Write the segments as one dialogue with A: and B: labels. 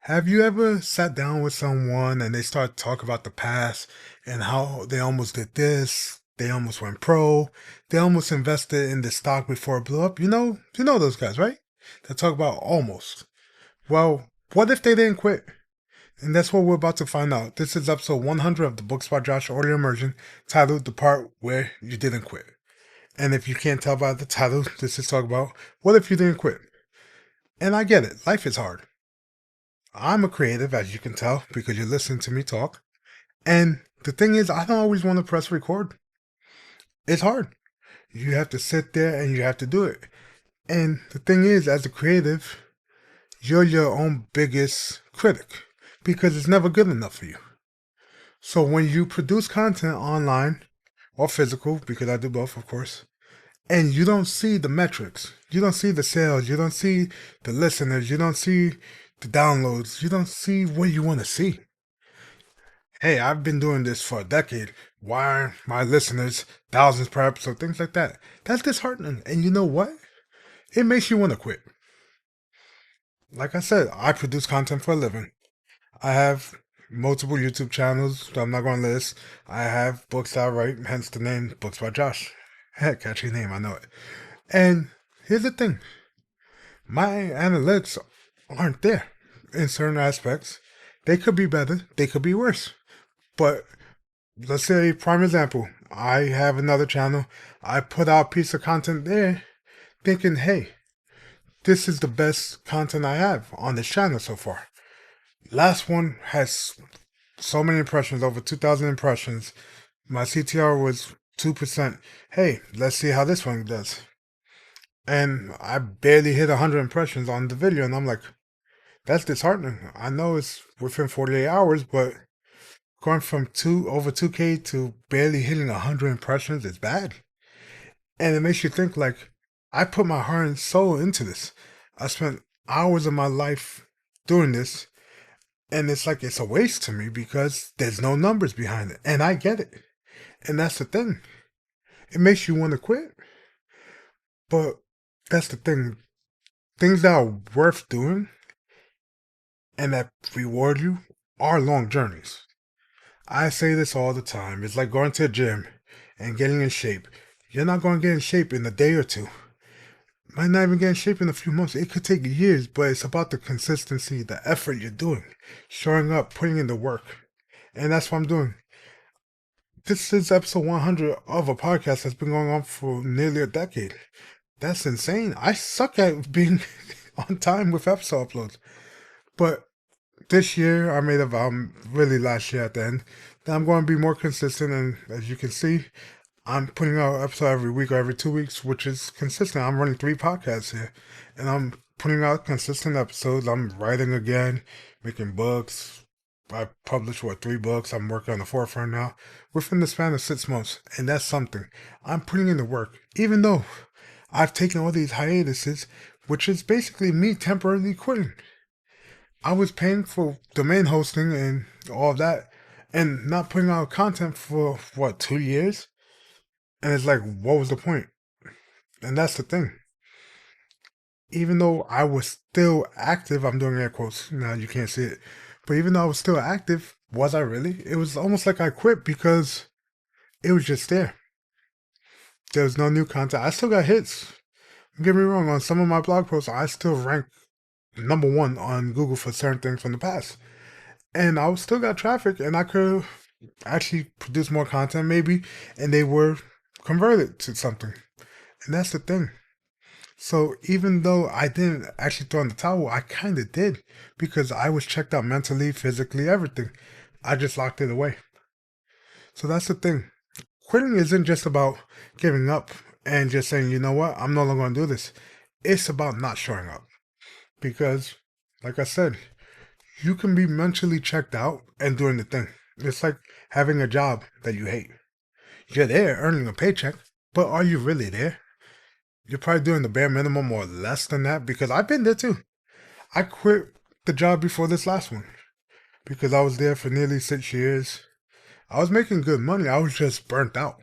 A: Have you ever sat down with someone and they start to talk about the past and how they almost did this, they almost went pro, they almost invested in the stock before it blew up? You know those guys, right? They talk about almost. Well, what if they didn't quit? And that's what we're about to find out. This is episode 100 of the Books by Josh Audio Immersion, titled The Part Where You Didn't Quit. And if you can't tell by the title, this is talk about what if you didn't quit? And I get it, life is hard. I'm a creative, as you can tell, because you're listening to me talk. And the thing is, I don't always want to press record. It's hard. You have to sit there and you have to do it. And the thing is, as a creative, you're your own biggest critic because it's never good enough for you. So when you produce content online or physical, because I do both, of course, and you don't see the metrics, you don't see the sales, you don't see the listeners, you don't see the downloads, you don't see what you want to see. Hey, I've been doing this for a decade. Why are my listeners thousands per episode, things like that? That's disheartening. And you know what? It makes you want to quit. Like I said, I produce content for a living. I have multiple YouTube channels that I'm not going to list. I have books that I write, hence the name Books by Josh. Heck, catchy name, I know it. And here's the thing. My analytics aren't there in certain aspects. They could be better, they could be worse. But let's say, prime example, I have another channel. I put out a piece of content there thinking, hey, this is the best content I have on this channel so far. Last one has so many impressions, over 2,000 impressions. My CTR was 2%. Hey, let's see how this one does. And I barely hit 100 impressions on the video, and I'm like, that's disheartening. I know it's within 48 hours, but going from over 2K to barely hitting 100 impressions is bad. And it makes you think like, I put my heart and soul into this. I spent hours of my life doing this, and it's like it's a waste to me because there's no numbers behind it. And I get it. And that's the thing. It makes you want to quit. But that's the thing. Things that are worth doing and that reward you are long journeys. I say this all the time. It's like going to a gym and getting in shape. You're not going to get in shape in a day or two. Might not even get in shape in a few months. It could take years, but it's about the consistency, the effort you're doing, showing up, putting in the work. And that's what I'm doing. This is episode 100 of a podcast that's been going on for nearly a decade. That's insane. I suck at being on time with episode uploads. But this year, I made a vow, really last year at the end, that I'm going to be more consistent. And as you can see, I'm putting out an episode every week or every 2 weeks, which is consistent. I'm running 3 podcasts here, and I'm putting out consistent episodes. I'm writing again, making books. I published, 3 books. I'm working on the 4th right now within the span of 6 months, and that's something. I'm putting in the work, even though I've taken all these hiatuses, which is basically me temporarily quitting. I was paying for domain hosting and all of that, and not putting out content for 2 years? And it's like, what was the point? And that's the thing. Even though I was still active, I'm doing air quotes, now you can't see it, but even though I was still active, was I really? It was almost like I quit because it was just there. There was no new content. I still got hits. Don't get me wrong, on some of my blog posts, I still rank number 1 on Google for certain things from the past. And I still got traffic, and I could actually produce more content maybe, and they were converted to something. And that's the thing. So even though I didn't actually throw in the towel, I kind of did because I was checked out mentally, physically, everything. I just locked it away. So that's the thing. Quitting isn't just about giving up and just saying, you know what, I'm no longer going to do this. It's about not showing up. Because, like I said, you can be mentally checked out and doing the thing. It's like having a job that you hate. You're there earning a paycheck, but are you really there? You're probably doing the bare minimum or less than that, because I've been there too. I quit the job before this last one because I was there for nearly 6 years. I was making good money. I was just burnt out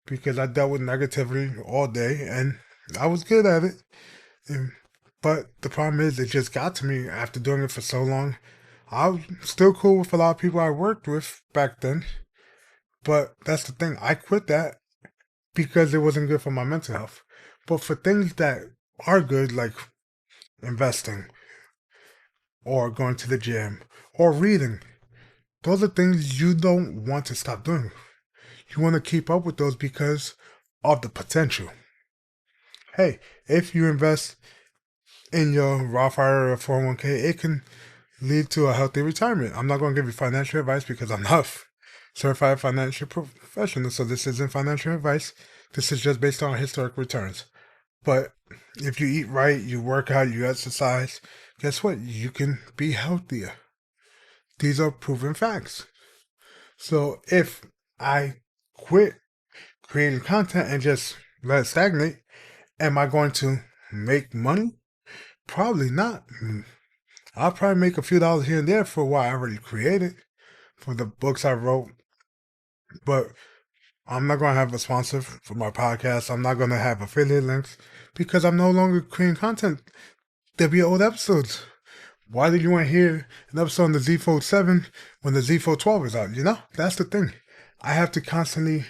A: because I dealt with negativity all day and I was good at it. And But the problem is, it just got to me after doing it for so long. I was still cool with a lot of people I worked with back then, but that's the thing. I quit that because it wasn't good for my mental health. But for things that are good, like investing or going to the gym or reading, those are things you don't want to stop doing. You want to keep up with those because of the potential. Hey, if you invest in your Roth IRA or 401k, it can lead to a healthy retirement. I'm not going to give you financial advice because I'm not certified financial professional, so this isn't financial advice. This is just based on historic returns. But if you eat right, you work out, you exercise, guess what? You can be healthier. These are proven facts. So if I quit creating content and just let it stagnate, am I going to make money? Probably not. I'll probably make a few dollars here and there for what I already created, for the books I wrote, but I'm not going to have a sponsor for my podcast. I'm not going to have affiliate links because I'm no longer creating content. There'll be old episodes. Why do you want to hear an episode on the Z Fold 7 when the Z Fold 12 is out? You know, that's the thing. I have to constantly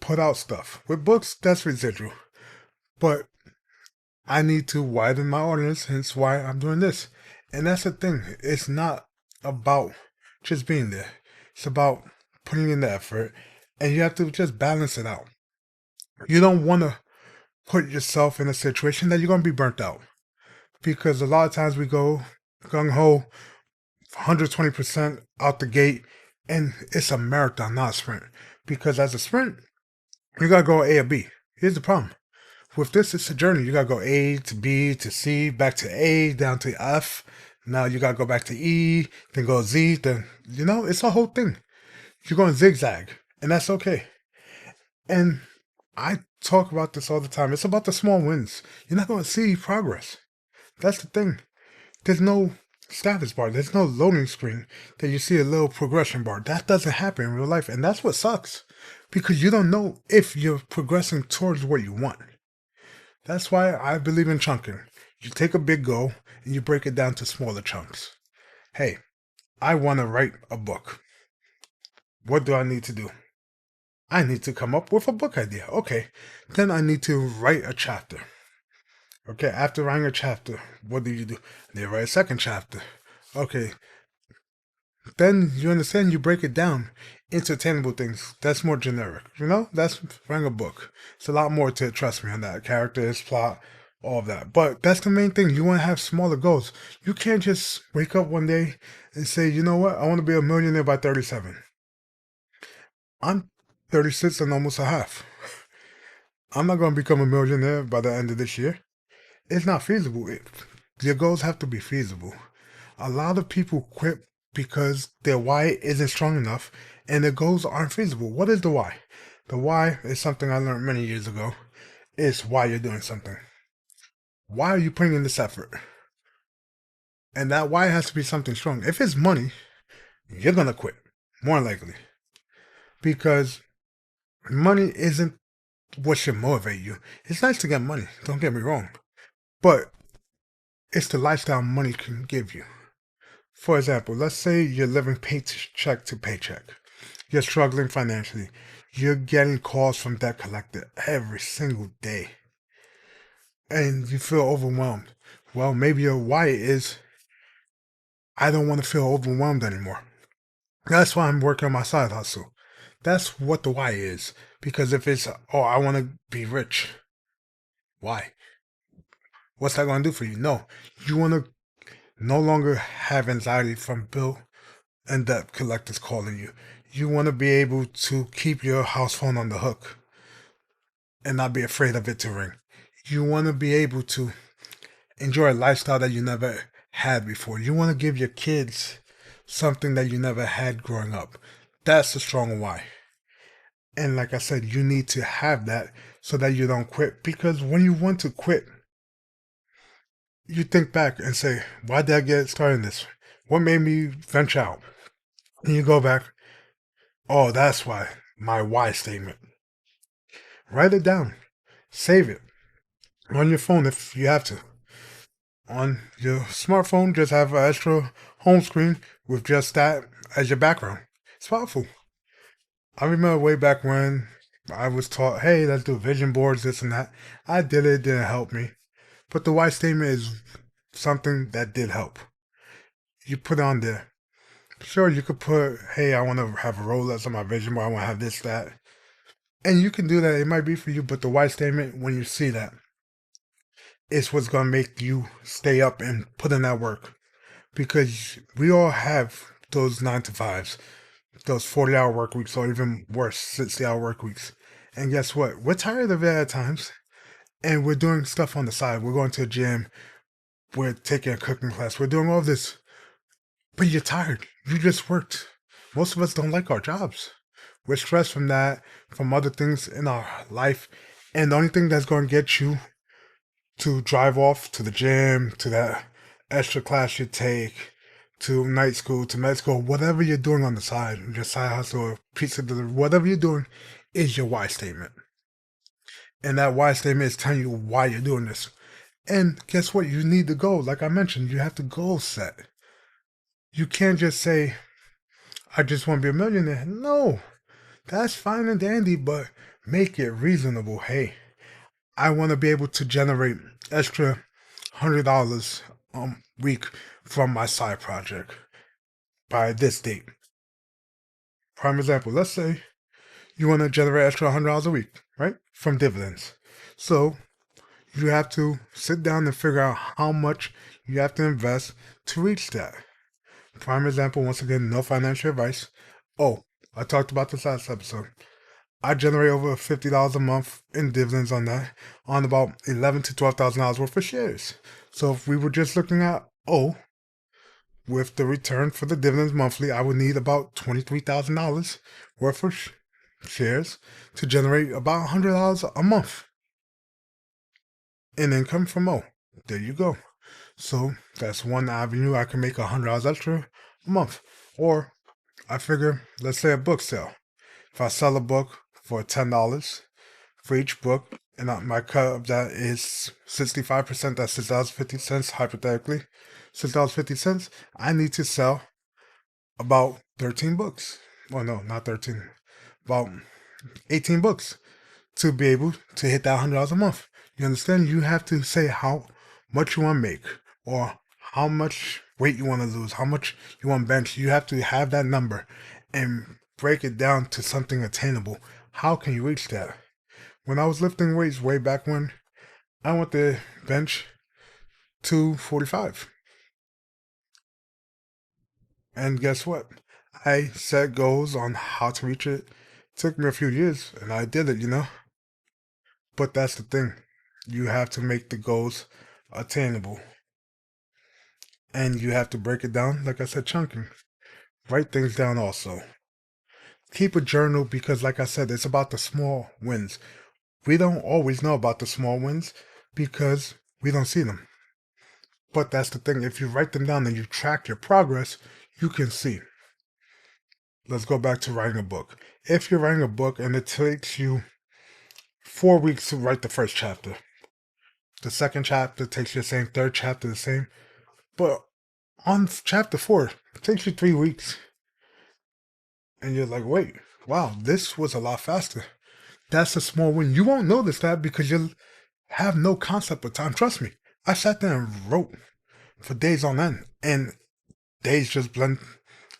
A: put out stuff. With books, that's residual. But I need to widen my audience, hence why I'm doing this. And that's the thing. It's not about just being there. It's about putting in the effort, and you have to just balance it out. You don't want to put yourself in a situation that you're going to be burnt out. Because a lot of times we go gung-ho, 120% out the gate, and it's a marathon, not a sprint. Because as a sprint, you got to go A or B. Here's the problem. With this, it's a journey. You gotta go A to B to C, back to A, down to F. Now you gotta go back to E, then go Z. Then it's a whole thing. You're going zigzag, and that's okay. And I talk about this all the time. It's about the small wins. You're not gonna see progress. That's the thing. There's no status bar. There's no loading screen that you see a little progression bar. That doesn't happen in real life, and that's what sucks because you don't know if you're progressing towards what you want. That's why I believe in chunking. You take a big goal and you break it down to smaller chunks. Hey, I want to write a book. What do I need to do? I need to come up with a book idea. Okay, then I need to write a chapter. Okay, after writing a chapter, what do? Then write a second chapter. Okay, then you understand, you break it down into attainable things. That's more generic. That's writing a book. It's a lot more to it, trust me on that. Characters, plot, all of that. But that's the main thing. You want to have smaller goals. You can't just wake up one day and say, you know what, I want to be a millionaire by 37. I'm 36 and almost a half. I'm not going to become a millionaire by the end of this year. It's not feasible. Your goals have to be feasible. A lot of people quit because their why isn't strong enough and their goals aren't feasible. What is the why? The why is something I learned many years ago. It's why you're doing something. Why are you putting in this effort? And that why has to be something strong. If it's money, you're going to quit, more likely. Because money isn't what should motivate you. It's nice to get money, don't get me wrong. But it's the lifestyle money can give you. For example, let's say you're living paycheck to paycheck. You're struggling financially. You're getting calls from debt collector every single day. And you feel overwhelmed. Well, maybe your why is, I don't want to feel overwhelmed anymore. That's why I'm working on my side hustle. That's what the why is. Because if it's, I want to be rich. Why? What's that going to do for you? No. You want to no longer have anxiety from bill and debt collectors calling you. You want to be able to keep your house phone on the hook and not be afraid of it to ring. You want to be able to enjoy a lifestyle that you never had before. You want to give your kids something that you never had growing up. That's a strong why. And like I said, you need to have that so that you don't quit. Because when you want to quit, you think back and say, why did I get started in this? What made me venture out? And you go back, oh, that's why, my why statement. Write it down. Save it on your phone if you have to. on your smartphone. Just have an extra home screen with just that as your background. It's powerful. I remember way back when I was taught, hey, let's do vision boards, this and that. I did it, didn't help me. But the why statement is something that did help. You put it on there. Sure, you could put, hey, I want to have a Rolex on my vision board, I want to have this, that. And you can do that. It might be for you, but the why statement, when you see that, it's what's going to make you stay up and put in that work. Because we all have those 9 to 5s, those 40-hour work weeks, or even worse, 60-hour work weeks. And guess what? We're tired of it at times, and we're doing stuff on the side. We're going to the gym, we're taking a cooking class, we're doing all this. But you're tired. You just worked. Most of us don't like our jobs. We're stressed from that, from other things in our life. And the only thing that's going to get you to drive off to the gym, to that extra class you take, to night school, to med school, whatever you're doing on the side, your side hustle, or pizza delivery, whatever you're doing is your why statement. And that why statement is telling you why you're doing this. And guess what? You need the goal. Like I mentioned, you have the goal set. You can't just say, I just want to be a millionaire. No, that's fine and dandy, but make it reasonable. Hey, I want to be able to generate extra $100 a week from my side project by this date. Prime example, let's say you want to generate extra $100 a week, right? From dividends. So you have to sit down and figure out how much you have to invest to reach that. Prime example, once again, no financial advice. Oh, I talked about this last episode. I generate over $50 a month in dividends on that, on about $11,000 to $12,000 worth of shares. So if we were just looking at with the return for the dividends monthly, I would need about $23,000 worth of shares to generate about $100 a month in income from There you go. So that's one avenue I can make $100 extra a month. Or I figure, let's say a book sale. If I sell a book for $10 for each book, and my cut of that is 65%, that's $6.50, hypothetically. $6.50, I need to sell about 13 books. Well, no, not 13. About 18 books to be able to hit that $100 a month. You understand? You have to say how much you want to make, or how much weight you want to lose, how much you want to bench. You have to have that number and break it down to something attainable. How can you reach that? When I was lifting weights way back when, I went to bench 245. And guess what? I set goals on how to reach it. Took me a few years, and I did it. But that's the thing. You have to make the goals attainable. And you have to break it down, like I said, chunking. Write things down also. Keep a journal because, like I said, it's about the small wins. We don't always know about the small wins because we don't see them. But that's the thing. If you write them down and you track your progress, you can see. Let's go back to writing a book. If you're writing a book and it takes you 4 weeks to write the first chapter, the second chapter takes you the same, third chapter the same, but on chapter 4, it takes you 3 weeks. And you're like, wait, wow, this was a lot faster. That's a small win. You won't notice that because you have no concept of time. Trust me, I sat there and wrote for days on end, and days just blend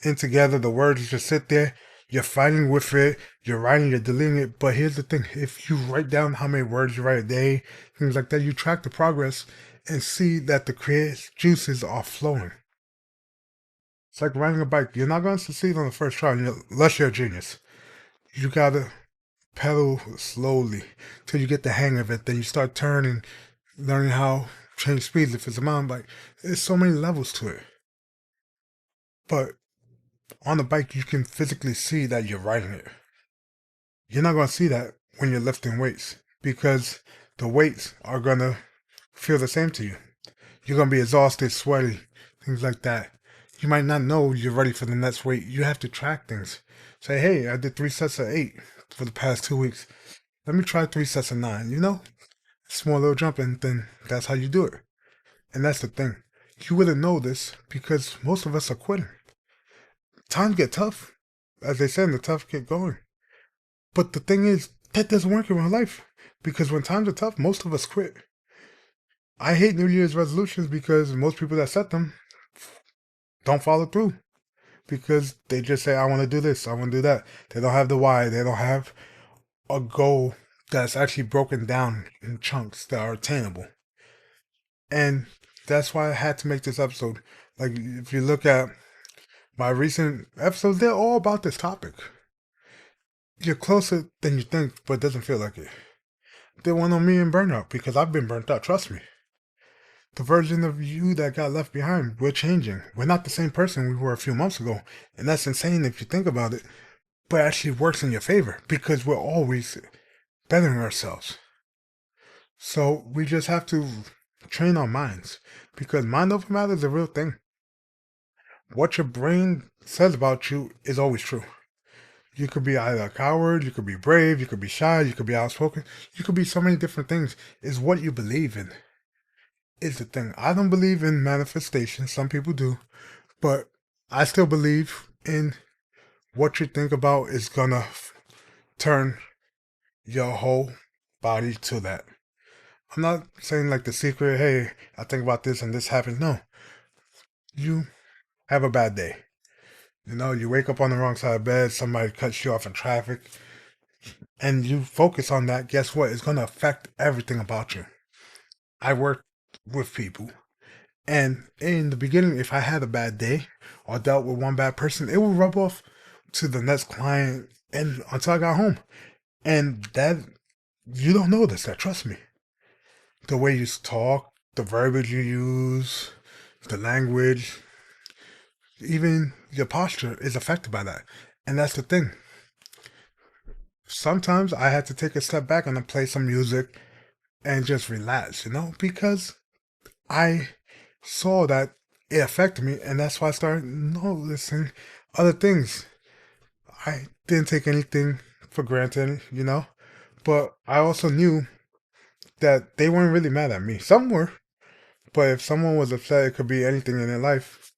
A: in together. The words just sit there. You're fighting with it. You're writing, you're deleting it. But here's the thing. If you write down how many words you write a day, things like that, you track the progress and see that the creative juices are flowing. It's like riding a bike. You're not going to succeed on the first try unless you're a genius. You gotta pedal slowly till you get the hang of it. Then you start turning, learning how to change speeds if it's a mountain bike. There's so many levels to it. But on the bike, you can physically see that you're riding it. You're not going to see that when you're lifting weights because the weights are going to feel the same to you. You're going to be exhausted, sweaty, things like that. You might not know you're ready for the next weight. You have to track things. Say, hey, I did 3 sets of 8 for the past 2 weeks. Let me try 3 sets of 9, Small little jump, and then that's how you do it. And that's the thing. You wouldn't know this because most of us are quitting. Times get tough. As they said, the tough get going. But the thing is, that doesn't work in real life. Because when times are tough, most of us quit. I hate New Year's resolutions because most people that set them don't follow through. Because they just say, I want to do this, I want to do that. They don't have the why. They don't have a goal that's actually broken down in chunks that are attainable. And that's why I had to make this episode. Like, if you look at my recent episodes, they're all about this topic. You're closer than you think, but it doesn't feel like it. They one on me and burnout because I've been burnt out, trust me. The version of you that got left behind, we're changing. We're not the same person we were a few months ago. And that's insane if you think about it. But it actually works in your favor because we're always bettering ourselves. So we just have to train our minds because mind over matter is a real thing. What your brain says about you is always true. You could be either a coward, you could be brave, you could be shy, you could be outspoken, you could be so many different things. It's what you believe in. Is the thing. I don't believe in manifestation. Some people do. But I still believe in what you think about is gonna turn your whole body to that. I'm not saying like The Secret, hey, I think about this and this happens. No. You have a bad day. You know, you wake up on the wrong side of bed, somebody cuts you off in traffic, and you focus on that, guess what? It's going to affect everything about you. I work with people, and in the beginning, if I had a bad day or dealt with one bad person, it would rub off to the next client and until I got home. And that, you don't know this, trust me. The way you talk, the verbiage you use, the language, even your posture is affected by that. And that's the thing. Sometimes I had to take a step back and play some music and just relax, because I saw that it affected me, and that's why I started noticing other things. I didn't take anything for granted, but I also knew that they weren't really mad at me. Some were, but if someone was upset, it could be anything in their life.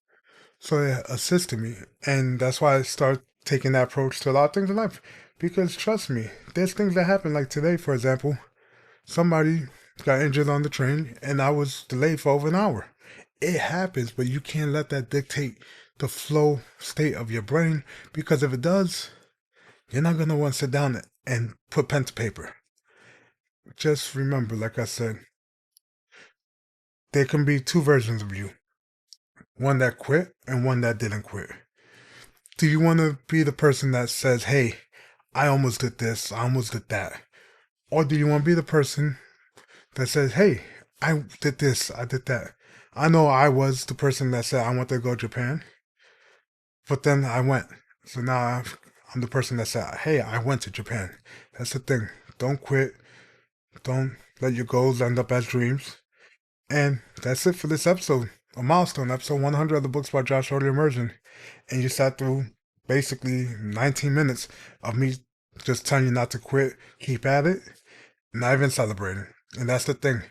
A: So it assisted me, and that's why I started taking that approach to a lot of things in life. Because trust me, there's things that happen. Like today, for example, somebody got injured on the train, and I was delayed for over an hour. It happens, but you can't let that dictate the flow state of your brain, because if it does, you're not going to want to sit down and put pen to paper. Just remember, like I said, there can be two versions of you. One that quit and one that didn't quit. Do you want to be the person that says, hey, I almost did this, I almost did that? Or do you want to be the person that says, hey, I did this, I did that? I know I was the person that said I want to go to Japan, but then I went. So now I'm the person that said, hey, I went to Japan. That's the thing. Don't quit. Don't let your goals end up as dreams. And that's it for this episode. A milestone, episode 100 of the Books by Josh Audio Immersion. And you sat through basically 19 minutes of me just telling you not to quit, keep at it, not even celebrating. And that's the thing.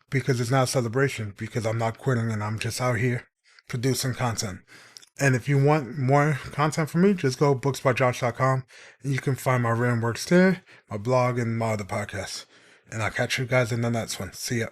A: Because it's not a celebration, because I'm not quitting and I'm just out here producing content. And if you want more content from me, just go booksbyjosh.com and you can find my written works there, my blog, and my other podcasts. And I'll catch you guys in the next one. See ya.